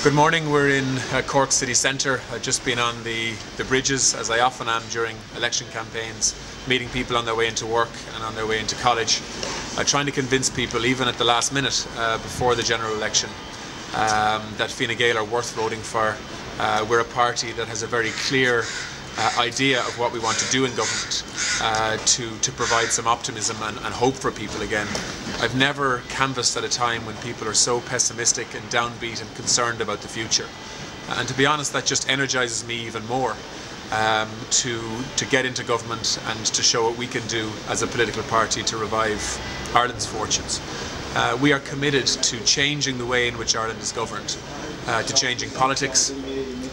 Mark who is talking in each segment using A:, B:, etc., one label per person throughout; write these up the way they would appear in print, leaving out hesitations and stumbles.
A: Good morning. We're in Cork city centre. I've just been on the bridges, as I often am during election campaigns, meeting people on their way into work and on their way into college, trying to convince people, even at the last minute before the general election, that Fianna Fail are worth voting for. We're a party that has a very clear idea of what we want to do in government, to provide some optimism and hope for people again. I've never canvassed at a time when people are so pessimistic and downbeat and concerned about the future. And to be honest, that just energises me even more to get into government and to show what we can do as a political party to revive Ireland's fortunes. We are committed to changing the way in which Ireland is governed, to changing politics.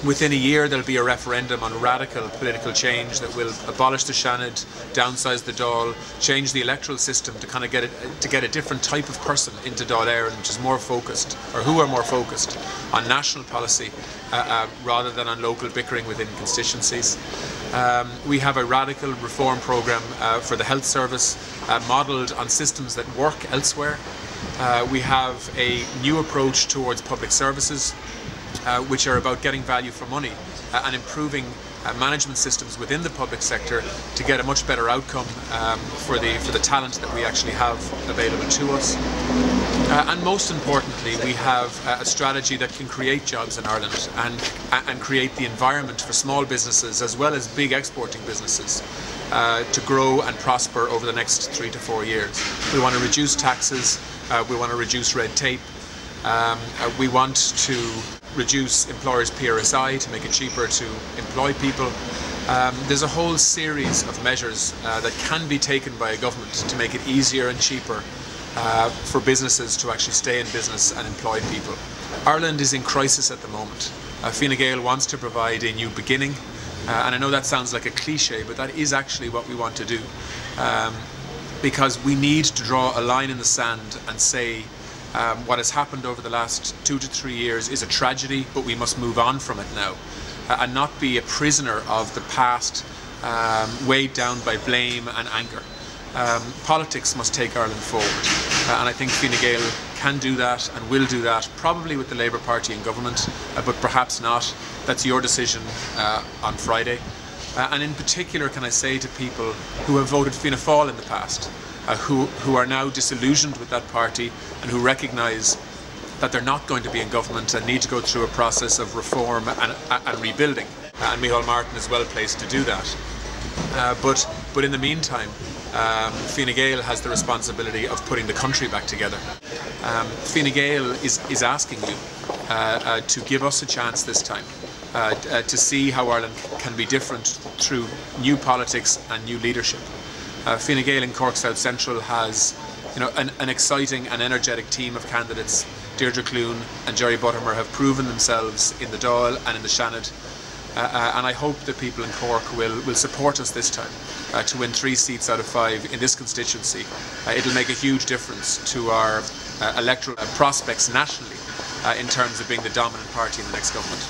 A: Within a year there'll be a referendum on radical political change that will abolish the Seanad, downsize the Dáil, change the electoral system to kind of get a different type of person into Dáil Éireann, which is more focused, or who are more focused on national policy rather than on local bickering within constituencies. We have a radical reform programme for the health service, modelled on systems that work elsewhere. We have a new approach towards public services, which are about getting value for money and improving management systems within the public sector to get a much better outcome for the talent that we actually have available to us. And most importantly, we have a strategy that can create jobs in Ireland and create the environment for small businesses as well as big exporting businesses to grow and prosper over the next 3 to 4 years. We want to reduce taxes, we want to reduce red tape, we want to reduce employers' PRSI to make it cheaper to employ people. There's a whole series of measures that can be taken by a government to make it easier and cheaper for businesses to actually stay in business and employ people. Ireland is in crisis at the moment. Fianna Fail wants to provide a new beginning, and I know that sounds like a cliche, but that is actually what we want to do, because we need to draw a line in the sand and say what has happened over the last 2 to 3 years is a tragedy, but we must move on from it now and not be a prisoner of the past, weighed down by blame and anger. Politics must take Ireland forward, and I think Fianna Fail can do that and will do that, probably with the Labour Party in government, but perhaps not. That's your decision on Friday. And in particular, can I say to people who have voted Fianna Fail in the past, who are now disillusioned with that party and who recognise that they're not going to be in government and need to go through a process of reform and rebuilding. And Micheál Martin is well placed to do that. But in the meantime, Fianna Gael has the responsibility of putting the country back together. Fianna Gael is asking you to give us a chance this time, to see how Ireland can be different through new politics and new leadership. Fianna Gael in Cork South Central has an exciting and energetic team of candidates. Deirdre Clune and Jerry Buttimer have proven themselves in the Dáil and in the Seanad, and I hope that people in Cork will support us this time to win 3 seats out of 5 in this constituency. It'll make a huge difference to our electoral prospects nationally in terms of being the dominant party in the next government.